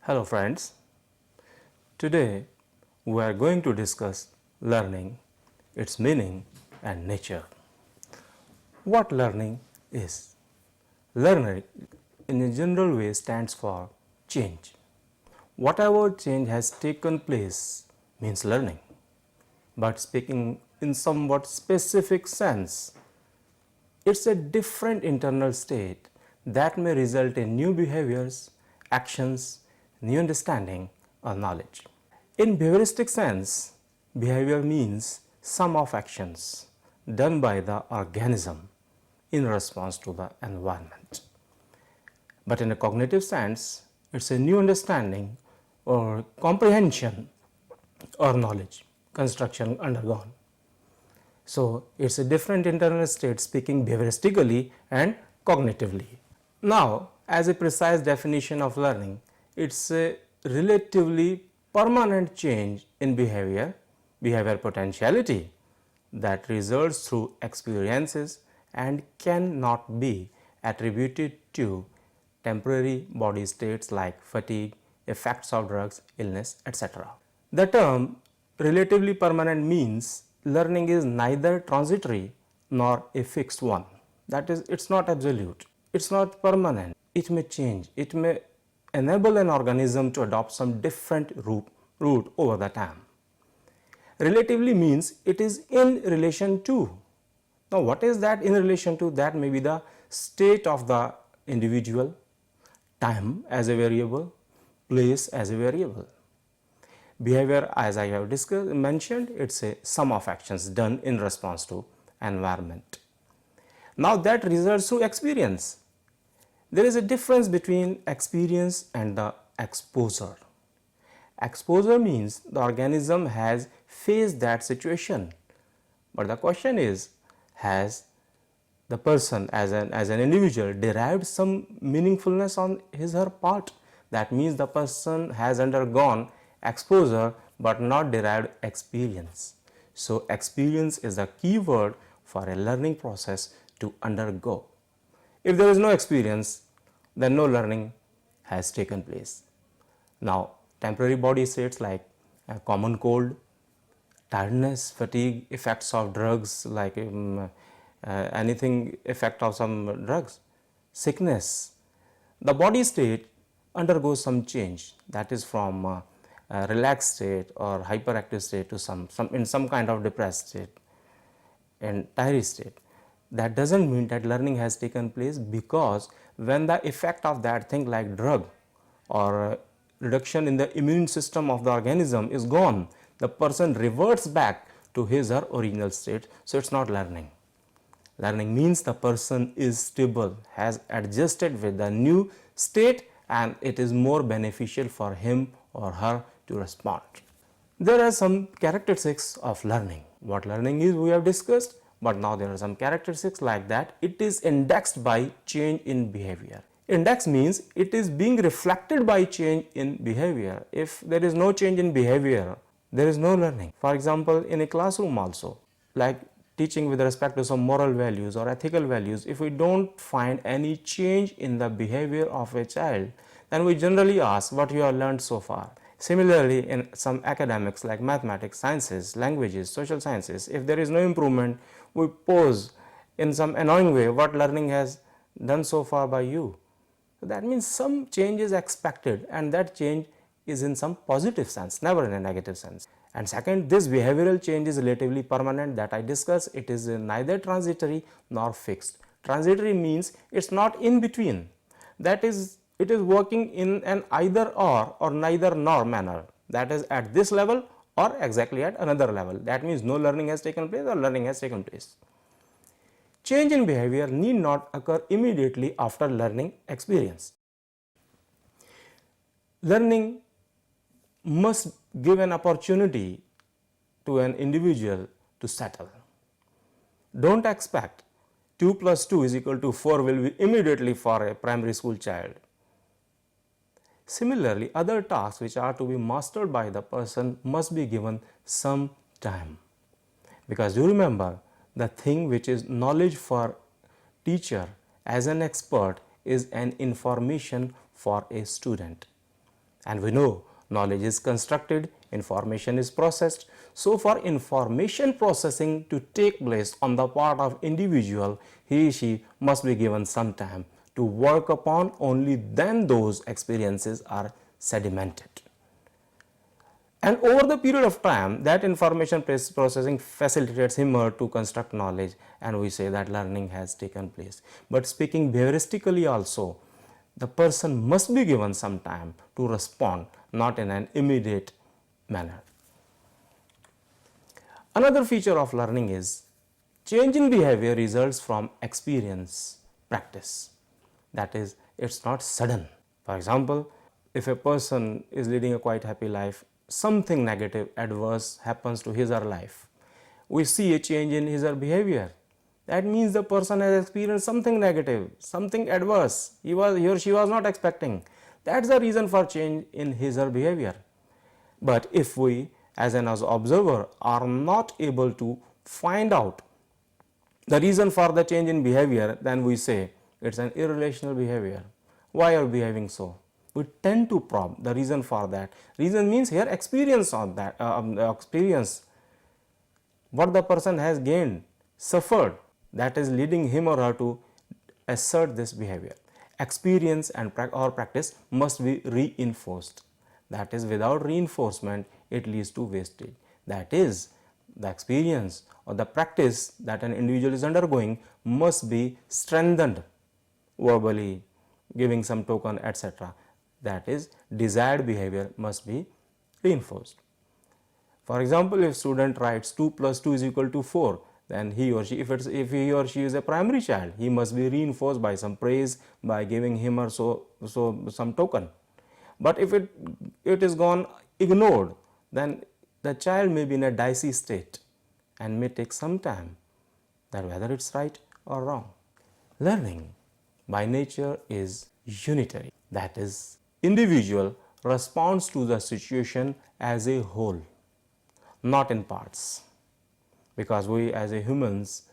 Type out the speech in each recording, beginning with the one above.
Hello friends, today we are going to discuss learning, its meaning and nature. What learning is? Learning in a general way stands for change. Whatever change has taken place means learning, but speaking in somewhat specific sense, it's a different internal state that may result in new behaviors, actions, new understanding or knowledge. In behavioristic sense, behavior means sum of actions done by the organism in response to the environment. But in a cognitive sense, it's a new understanding or comprehension or knowledge construction undergone. So, it's a different internal state speaking behavioristically and cognitively. Now, as a precise definition of learning, it's a relatively permanent change in behavior potentiality that results through experiences and cannot be attributed to temporary body states like fatigue, effects of drugs, illness, etc. The term relatively permanent means learning is neither transitory nor a fixed one. That is, it's not absolute, it's not permanent, it may change, it may enable an organism to adopt some different route over the time. Relatively means it is in relation to. Now, what is that in relation to? That may be the state of the individual, time as a variable, place as a variable. Behavior, as I have mentioned, it's a sum of actions done in response to environment. Now, that results through experience. There is a difference between experience and the exposure. Exposure means the organism has faced that situation, but the question is, has the person as an individual derived some meaningfulness on his or her part? That means the person has undergone exposure but not derived experience. So, experience is the key word for a learning process to undergo. If there is no experience, then no learning has taken place. Now, temporary body states like a common cold, tiredness, fatigue, effects of drugs like anything effect of some drugs, sickness, the body state undergoes some change, that is from relaxed state or hyperactive state to some kind of depressed state and tired state. That does not mean that learning has taken place, because when the effect of that thing like drug or reduction in the immune system of the organism is gone, the person reverts back to his or original state. So, it is not learning. Learning means the person is stable, has adjusted with the new state, and it is more beneficial for him or her to respond. There are some characteristics of learning. What learning is we have discussed, but now there are some characteristics like that. It is indexed by change in behavior. Index means it is being reflected by change in behavior. If there is no change in behavior, there is no learning. For example, in a classroom also, like teaching with respect to some moral values or ethical values, if we do not find any change in the behavior of a child, then we generally ask what you have learned so far. Similarly, in some academics like mathematics, sciences, languages, social sciences, if there is no improvement, we pose in some annoying way what learning has done so far by you. So, that means some change is expected, and that change is in some positive sense, never in a negative sense. And second, this behavioral change is relatively permanent that I discussed. It is neither transitory nor fixed. Transitory means it is not in between, that is, it is working in an either or neither nor manner, that is at this level or exactly at another level. That means no learning has taken place or learning has taken place. Change in behavior need not occur immediately after learning experience. Learning must give an opportunity to an individual to settle. Do not expect 2 plus 2 is equal to 4 will be immediately for a primary school child. Similarly, other tasks which are to be mastered by the person must be given some time, because you remember, the thing which is knowledge for teacher as an expert is an information for a student, And we know knowledge is constructed, information is processed. So for information processing to take place on the part of individual, he she must be given some time to work upon, only then those experiences are sedimented. And over the period of time, that information processing facilitates him or her to construct knowledge, and we say that learning has taken place. But speaking behavioristically also, the person must be given some time to respond, not in an immediate manner. Another feature of learning is change in behavior results from experience, practice. That is, it's not sudden. For example, if a person is leading a quite happy life, something negative, adverse happens to his or her life, we see a change in his or her behavior. That means the person has experienced something negative, something adverse he or she was not expecting. That's the reason for change in his or her behavior. But if we as an observer are not able to find out the reason for the change in behavior, then we say it's an irrational behavior. Why are you behaving so? We tend to probe the reason for that. Reason means here experience of that, experience, what the person has gained, suffered, that is leading him or her to assert this behavior. Experience and or practice must be reinforced. That is, without reinforcement, it leads to wastage. That is, the experience or the practice that an individual is undergoing must be strengthened verbally, giving some token, etc. That is, desired behavior must be reinforced. For example, if student writes 2 plus 2 is equal to 4, then he or she, if he or she is a primary child, he must be reinforced by some praise, by giving him or some token. But if it is gone ignored, then the child may be in a dicey state and may take some time that whether it's right or wrong. Learning by nature is unitary. That is, individual responds to the situation as a whole, not in parts, because we as a humans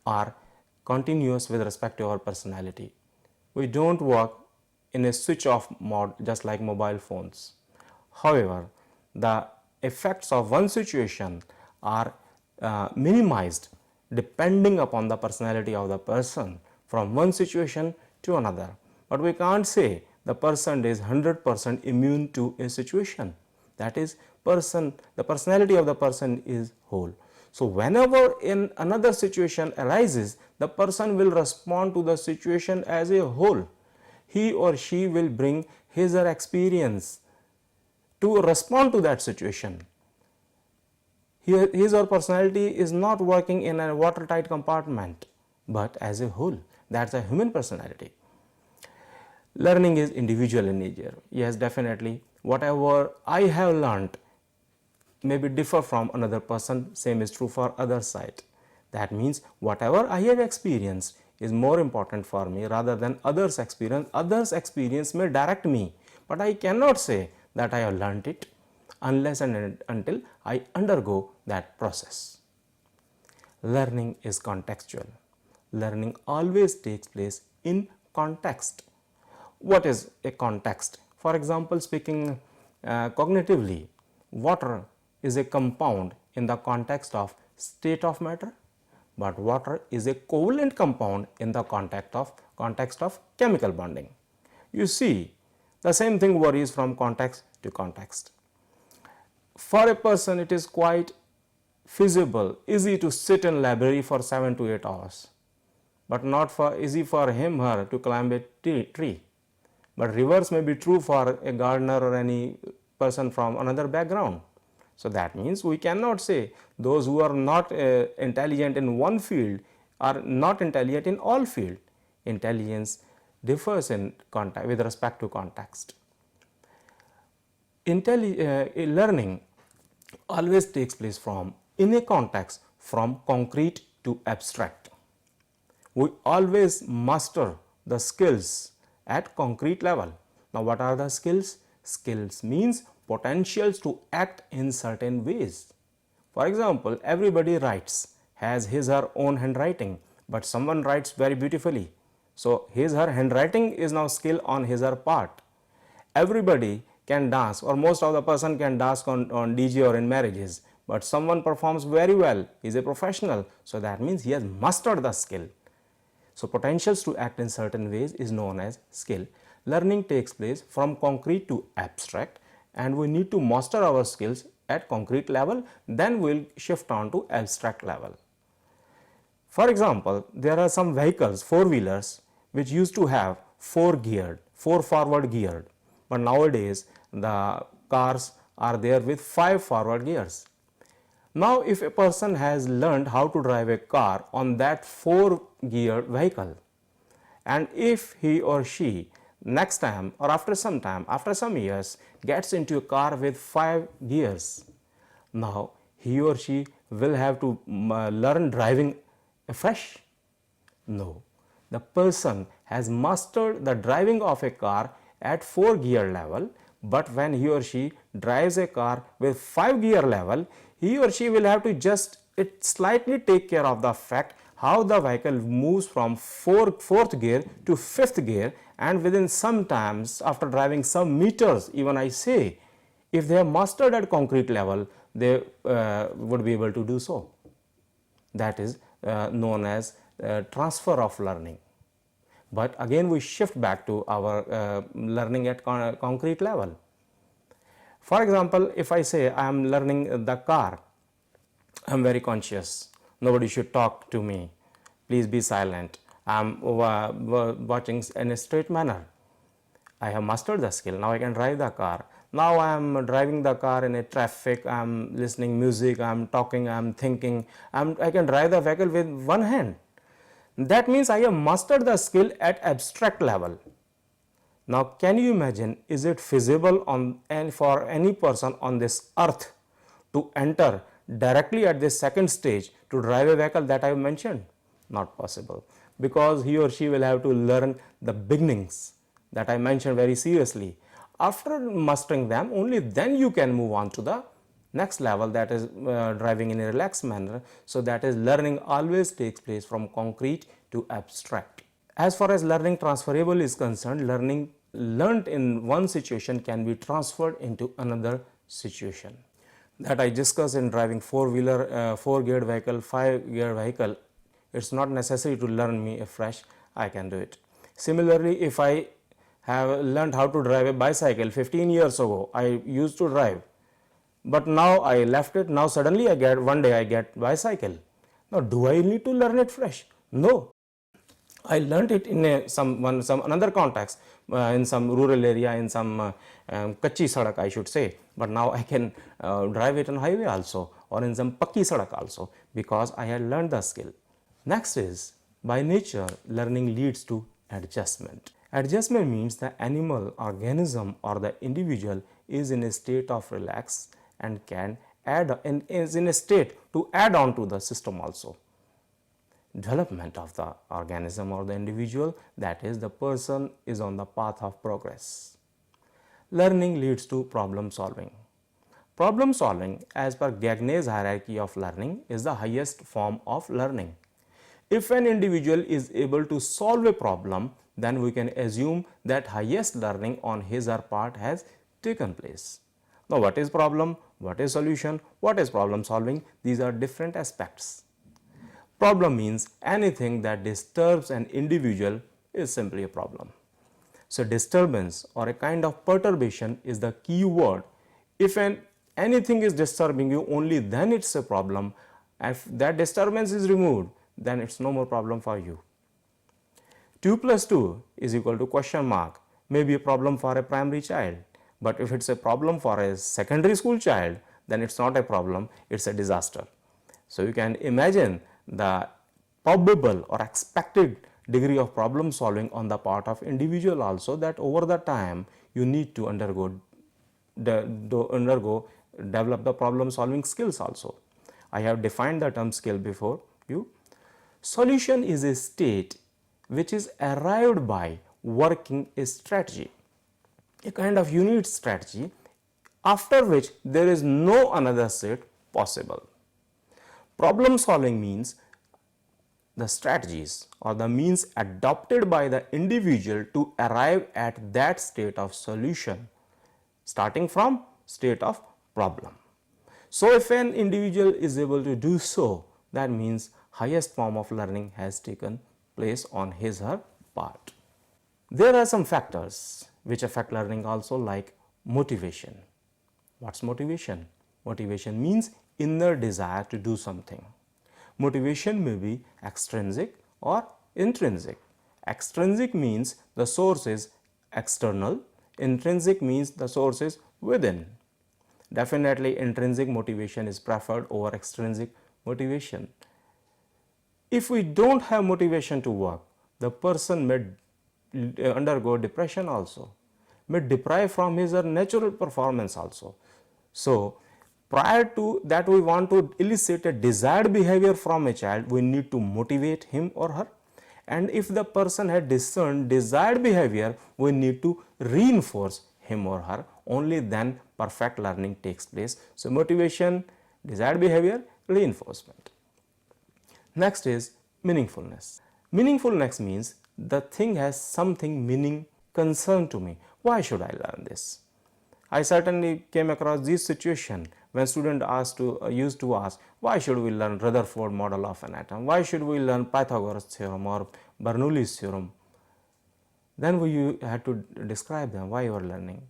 are continuous with respect to our personality. We don't work in a switch off mode just like mobile phones. However, the effects of one situation are minimized depending upon the personality of the person from one situation to another. But we can't say the person is 100% immune to a situation. That is, the personality of the person is whole. So whenever in another situation arises, the person will respond to the situation as a whole. He or she will bring his or her experience to respond to that situation. His or her personality is not working in a watertight compartment, but as a whole. That's a human personality. Learning is individual in nature. Yes, definitely. Whatever I have learned maybe differ from another person, same is true for other side. That means whatever I have experienced is more important for me rather than others' experience. Others' experience may direct me, but I cannot say that I have learnt it unless and until I undergo that process. Learning is contextual. Learning always takes place in context. What is a context? For example, speaking cognitively, water is a compound in the context of state of matter, but water is a covalent compound in the context of chemical bonding. You see, the same thing varies from context to context. For a person, it is quite feasible, easy to sit in library for 7 to 8 hours, but not easy for him or her to climb a tree. But reverse may be true for a gardener or any person from another background. So that means we cannot say those who are not intelligent in one field are not intelligent in all field. Intelligence differs in context with respect to context. Learning always takes place in a context from concrete to abstract. We always master the skills at concrete level. Now, what are the skills? Skills means potentials to act in certain ways. For example, everybody writes, has his or her own handwriting, but someone writes very beautifully. So his or her handwriting is now skill on his or her part. Everybody can dance, or most of the person can dance on DJ or in marriages, but someone performs very well, he is a professional, so that means he has mastered the skill. So, potentials to act in certain ways is known as skill. Learning takes place from concrete to abstract, and we need to master our skills at concrete level, then we will shift on to abstract level. For example, there are some vehicles, four-wheelers, which used to have four forward geared, but nowadays the cars are there with 5 forward gears. Now, if a person has learned how to drive a car on that 4-geared vehicle, and if he or she next time or after some years gets into a car with 5 gears, now he or she will have to learn driving afresh? No, the person has mastered the driving of a car at 4-gear level, but when he or she drives a car with 5-gear level, he or she will have to just slightly take care of the fact how the vehicle moves from 4th gear to 5th gear, and within some times after driving some meters, even I say, if they have mastered at concrete level, they would be able to do so. That is known as transfer of learning. But again we shift back to our learning at concrete level. For example, if I say I am learning the car, I am very conscious, nobody should talk to me, please be silent, I am watching in a straight manner. I have mastered the skill, now I can drive the car. Now I am driving the car in a traffic, I am listening music, I am talking, I am thinking, I can drive the vehicle with one hand. That means I have mastered the skill at abstract level. Now can you imagine, is it feasible for any person on this earth to enter directly at this second stage to drive a vehicle that I have mentioned? Not possible, because he or she will have to learn the beginnings that I mentioned very seriously. After mastering them, only then you can move on to the next level, that is driving in a relaxed manner. So that is, learning always takes place from concrete to abstract. As far as learning transferable is concerned, learning learnt in one situation can be transferred into another situation. That I discussed in driving four-wheeler, 4-geared vehicle, 5-gear vehicle, it's not necessary to learn me afresh, I can do it. Similarly, if I have learned how to drive a bicycle 15 years ago, I used to drive, but now I left it, now suddenly one day I get bicycle. Now do I need to learn it fresh? No. I learnt it in some another context, in some rural area, in some kachi sadak I should say, but now I can drive it on highway also, or in some pakki sadak also, because I had learned the skill. Next is, by nature learning leads to adjustment. Adjustment means the animal, organism or the individual is in a state of relax and can add and is in a state to add on to the system also. Development of the organism or the individual, that is, the person is on the path of progress. Learning leads to problem solving. Problem solving, as per Gagnet's hierarchy of learning, is the highest form of learning. If an individual is able to solve a problem, then we can assume that highest learning on his or her part has taken place. Now what is problem, what is solution, what is problem solving? These are different aspects. Problem means anything that disturbs an individual is simply a problem. So disturbance or a kind of perturbation is the key word. If anything is disturbing you, only then it's a problem. If that disturbance is removed, then it's no more problem for you. 2 plus 2 is equal to question mark may be a problem for a primary child, but if it's a problem for a secondary school child, then it's not a problem, it's a disaster. So you can imagine the probable or expected degree of problem solving on the part of individual also, that over the time you need to develop the problem solving skills also. I have defined the term skill before you. Solution is a state which is arrived by working a strategy, a kind of unit strategy, after which there is no another state possible. Problem solving means the strategies or the means adopted by the individual to arrive at that state of solution starting from state of problem. So, if an individual is able to do so, that means highest form of learning has taken place on his or her part. There are some factors which affect learning also, like motivation. What's motivation? Motivation means inner desire to do something. Motivation may be extrinsic or intrinsic. Extrinsic means the source is external, intrinsic means the source is within. Definitely intrinsic motivation is preferred over extrinsic motivation. If we don't have motivation to work, the person may undergo depression also, may deprive from his or natural performance also. So, prior to that we want to elicit a desired behavior from a child, we need to motivate him or her, and if the person had discerned desired behavior, we need to reinforce him or her, only then perfect learning takes place. So, motivation, desired behavior, reinforcement. Next is meaningfulness. Meaningfulness means the thing has something meaning, concern to me. Why should I learn this? I certainly came across this situation when students used to ask, why should we learn Rutherford model of an atom? Why should we learn Pythagoras theorem or Bernoulli's theorem? Then we had to describe them, why you are learning.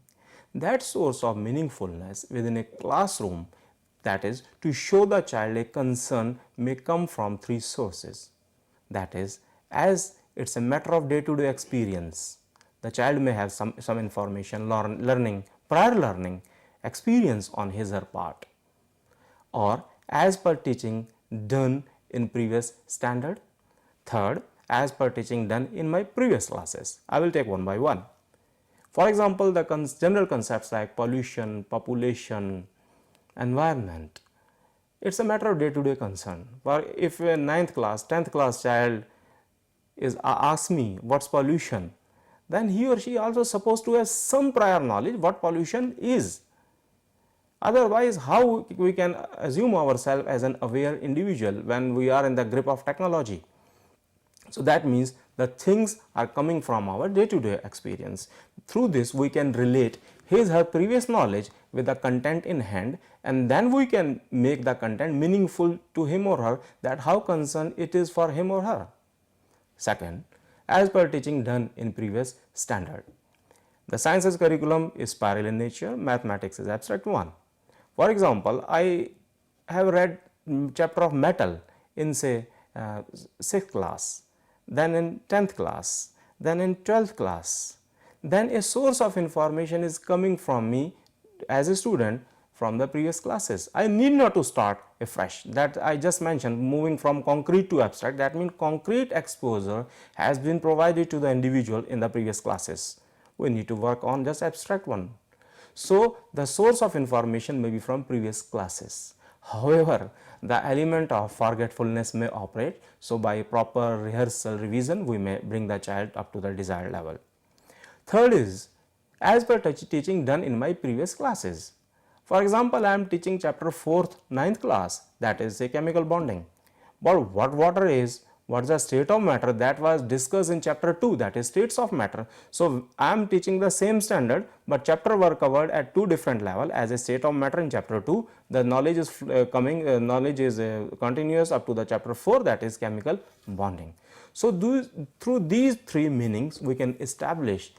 That source of meaningfulness within a classroom, that is to show the child a concern, may come from three sources. That is, as it's a matter of day-to-day experience, the child may have some information, learning, prior learning, experience on his or her part, or as per teaching done in previous standard. Third, as per teaching done in my previous classes. I will take one by one. For example, the general concepts like pollution, population, environment, it's a matter of day-to-day concern. For if a 9th class, 10th class child is asks me what's pollution, then he or she also supposed to have some prior knowledge what pollution is. Otherwise, how we can assume ourselves as an aware individual when we are in the grip of technology? So, that means the things are coming from our day-to-day experience. Through this, we can relate his or her previous knowledge with the content in hand, and then we can make the content meaningful to him or her, that how concerned it is for him or her. Second, as per teaching done in previous standard. The sciences curriculum is spiral in nature, mathematics is abstract one. For example, I have read chapter of metal in say 6th class, then in 10th class, then in 12th class. Then a source of information is coming from me as a student from the previous classes. I need not to start afresh. That I just mentioned, moving from concrete to abstract, that means concrete exposure has been provided to the individual in the previous classes. We need to work on just abstract one. So, the source of information may be from previous classes. However, the element of forgetfulness may operate. So, by proper rehearsal revision, we may bring the child up to the desired level. Third is, as per teaching done in my previous classes. For example, I am teaching chapter 4th, 9th class, that is a chemical bonding. But what water is, what is the state of matter, that was discussed in chapter 2, that is states of matter. So, I am teaching the same standard, but chapter were covered at two different level. As a state of matter in chapter 2, the knowledge is continuous up to the chapter 4, that is chemical bonding. So, through these three meanings, we can establish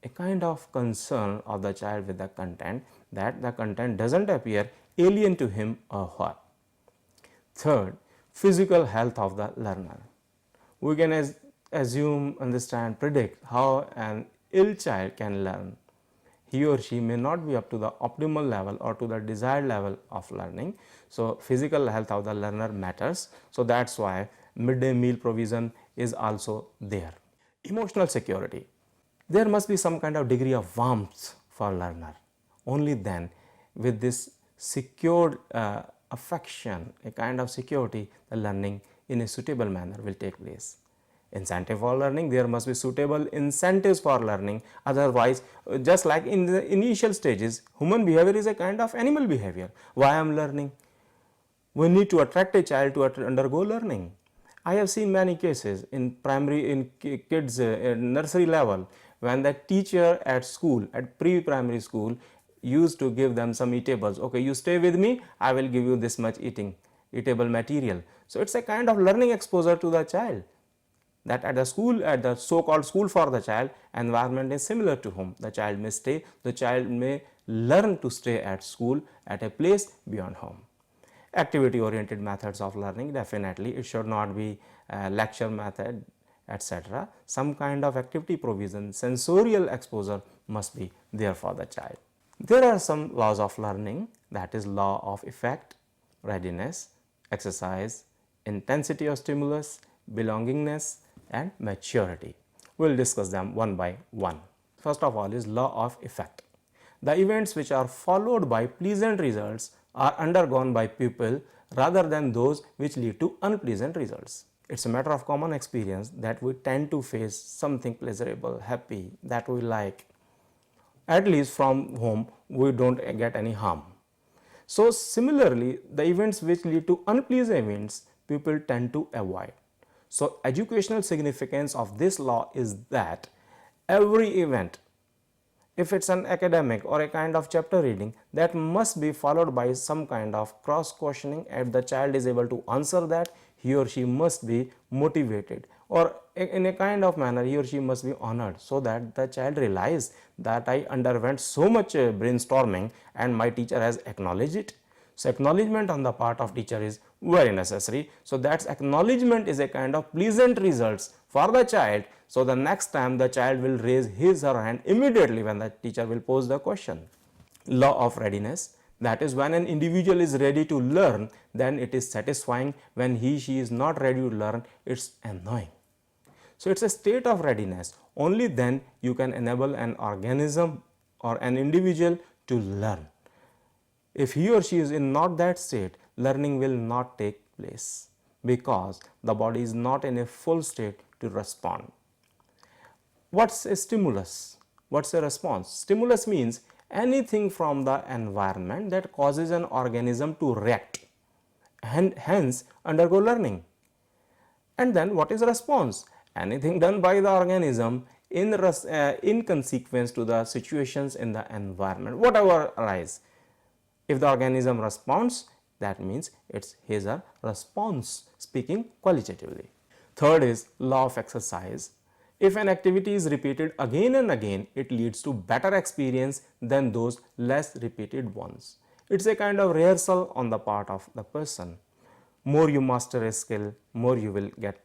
a kind of concern of the child with the content, that the content does not appear alien to him or her. Third, physical health of the learner. We can assume, understand, predict how an ill child can learn. He or she may not be up to the optimal level or to the desired level of learning. So, physical health of the learner matters. So, that is why midday meal provision is also there. Emotional security. There must be some kind of degree of warmth for learner. Only then, with this secured affection, a kind of security, the learning in a suitable manner will take place. Incentive for learning, there must be suitable incentives for learning. Otherwise, just like in the initial stages, human behavior is a kind of animal behavior. Why I am learning? We need to attract a child to undergo learning. I have seen many cases in kids nursery level, when the teacher at school, at pre-primary school, used to give them some eatables. Okay, you stay with me, I will give you this much eatable material. So it's a kind of learning exposure to the child, that at the school, at the so-called school for the child, environment is similar to home. The child may stay, the child may learn to stay at school, at a place beyond home. Activity oriented methods of learning, definitely it should not be lecture method, etc. Some kind of activity provision, sensorial exposure must be there for the child. There are some laws of learning, that is law of effect, readiness, exercise, intensity of stimulus, belongingness and maturity. We will discuss them one by one. First of all is law of effect. The events which are followed by pleasant results are undergone by people rather than those which lead to unpleasant results. It's a matter of common experience that we tend to face something pleasurable, happy, that we like. At least from home we don't get any harm. So similarly, the events which lead to unpleasant events people tend to avoid. So educational significance of this law is that every event, if it's an academic or a kind of chapter reading, that must be followed by some kind of cross questioning. If the child is able to answer that, he or she must be motivated, or in a kind of manner he or she must be honored, so that the child realize that I underwent so much brainstorming and my teacher has acknowledged it. So acknowledgement on the part of teacher is very necessary. So that's acknowledgement is a kind of pleasant results for the child. So the next time the child will raise his or her hand immediately when the teacher will pose the question. Law of readiness, that is when an individual is ready to learn, then it is satisfying. When she is not ready to learn, it's annoying. So it's a state of readiness. Only then you can enable an organism or an individual to learn. If he or she is in not that state, learning will not take place, because the body is not in a full state to respond. What's a stimulus? What's a response? Stimulus means anything from the environment that causes an organism to react and hence undergo learning. And then what is response? Anything done by the organism in consequence to the situations in the environment, whatever arise. If the organism responds, that means it's his or her response, speaking qualitatively. Third is law of exercise. If an activity is repeated again and again, it leads to better experience than those less repeated ones. It's a kind of rehearsal on the part of the person. More you master a skill, more you will get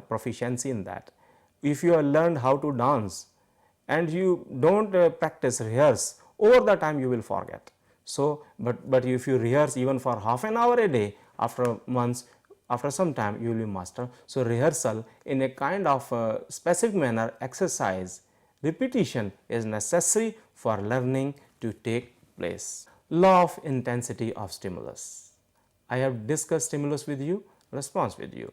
proficiency in that. If you have learned how to dance and you don't practice, rehearse, over the time you will forget. So, but if you rehearse even for half an hour a day, after months, after some time you will be master. So rehearsal in a kind of specific manner, exercise, repetition is necessary for learning to take place. Law of intensity of stimulus. I have discussed stimulus with you, response with you.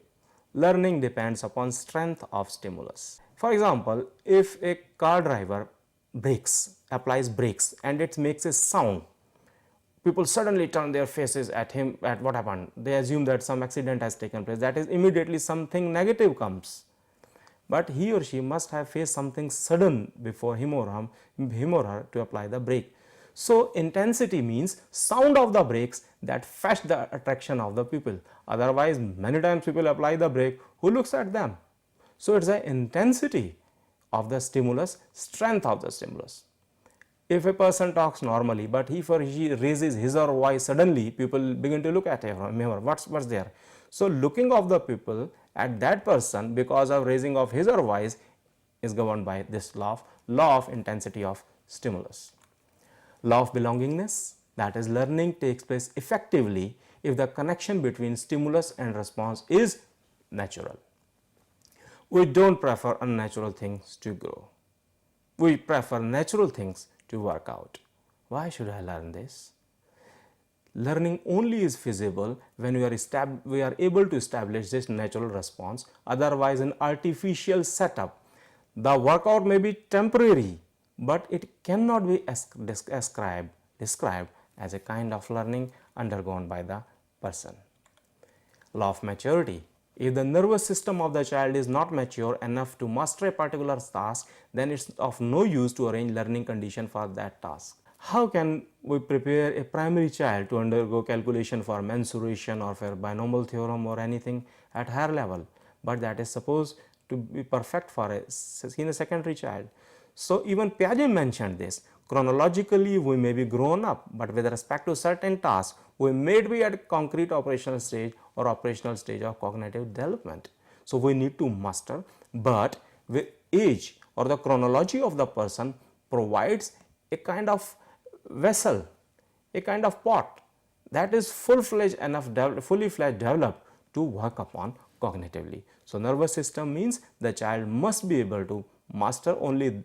Learning depends upon strength of stimulus. For example, if a car driver applies brakes and it makes a sound, people suddenly turn their faces at him, at what happened. They assume that some accident has taken place. That is, immediately something negative comes. But he or she must have faced something sudden before him or her to apply the brake. So intensity means sound of the brakes that fetch the attraction of the people. Otherwise, many times people apply the brake, who looks at them? So it's the intensity of the stimulus, strength of the stimulus. If a person talks normally, but he or she raises his or her voice suddenly, people begin to look at him. Remember, what's there? So looking of the people at that person because of raising of his or her voice is governed by this law of intensity of stimulus. Law of belongingness, that is, learning takes place effectively if the connection between stimulus and response is natural. We don't prefer unnatural things to grow. We prefer natural things to work out. Why should I learn this? Learning only is feasible when we are able to establish this natural response. Otherwise, an artificial setup, the workout may be temporary, but it cannot be described as a kind of learning undergone by the person. Law of maturity. If the nervous system of the child is not mature enough to master a particular task, then it's of no use to arrange learning condition for that task. How can we prepare a primary child to undergo calculation for mensuration or for binomial theorem or anything at higher level, but that is supposed to be perfect for a senior secondary child. So, even Piaget mentioned this. Chronologically, we may be grown up, but with respect to certain tasks, we may be at concrete operational stage or operational stage of cognitive development. So, we need to master, but with age or the chronology of the person provides a kind of vessel, a kind of pot that is full-fledged enough, fully fledged developed to work upon cognitively. So, nervous system means the child must be able to master only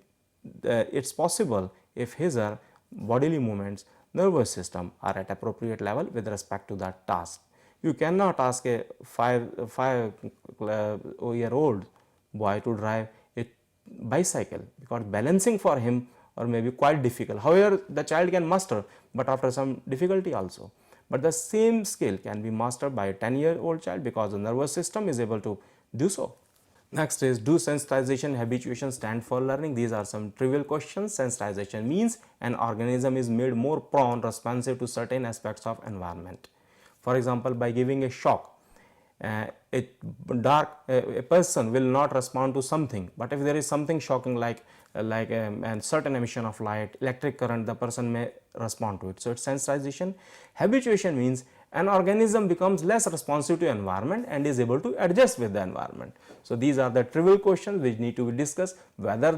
it's possible if his or bodily movements, nervous system are at appropriate level with respect to that task. You cannot ask a 5-year-old boy to drive a bicycle because balancing for him or maybe quite difficult. However, the child can master, but after some difficulty also. But the same skill can be mastered by a 10-year-old child because the nervous system is able to do so. Next is, do sensitization habituation stand for learning? These are some trivial questions. Sensitization means an organism is made more prone, responsive to certain aspects of environment. For example, by giving a shock, a person will not respond to something, but if there is something shocking like a certain emission of light, electric current, the person may respond to it. So, it's sensitization. Habituation means an organism becomes less responsive to environment and is able to adjust with the environment. So, these are the trivial questions which need to be discussed. Whether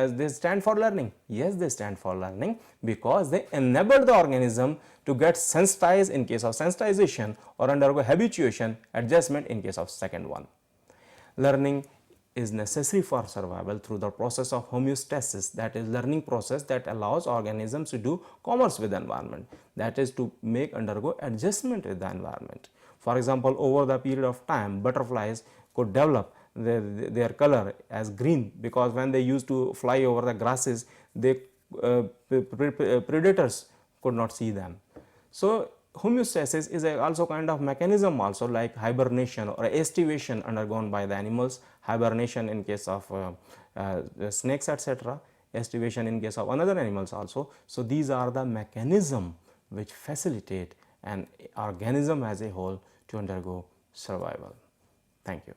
they stand for learning. Yes, they stand for learning because they enable the organism to get sensitized in case of sensitization or undergo habituation adjustment in case of second one. Learning is necessary for survival through the process of homeostasis, that is learning process that allows organisms to do commerce with the environment, that is to make undergo adjustment with the environment. For example, over the period of time, butterflies could develop their color as green because when they used to fly over the grasses, predators could not see them. So, homeostasis is also kind of mechanism also like hibernation or estivation undergone by the animals, hibernation in case of snakes, etc., estivation in case of another animals also. So, these are the mechanism which facilitate an organism as a whole to undergo survival. Thank you.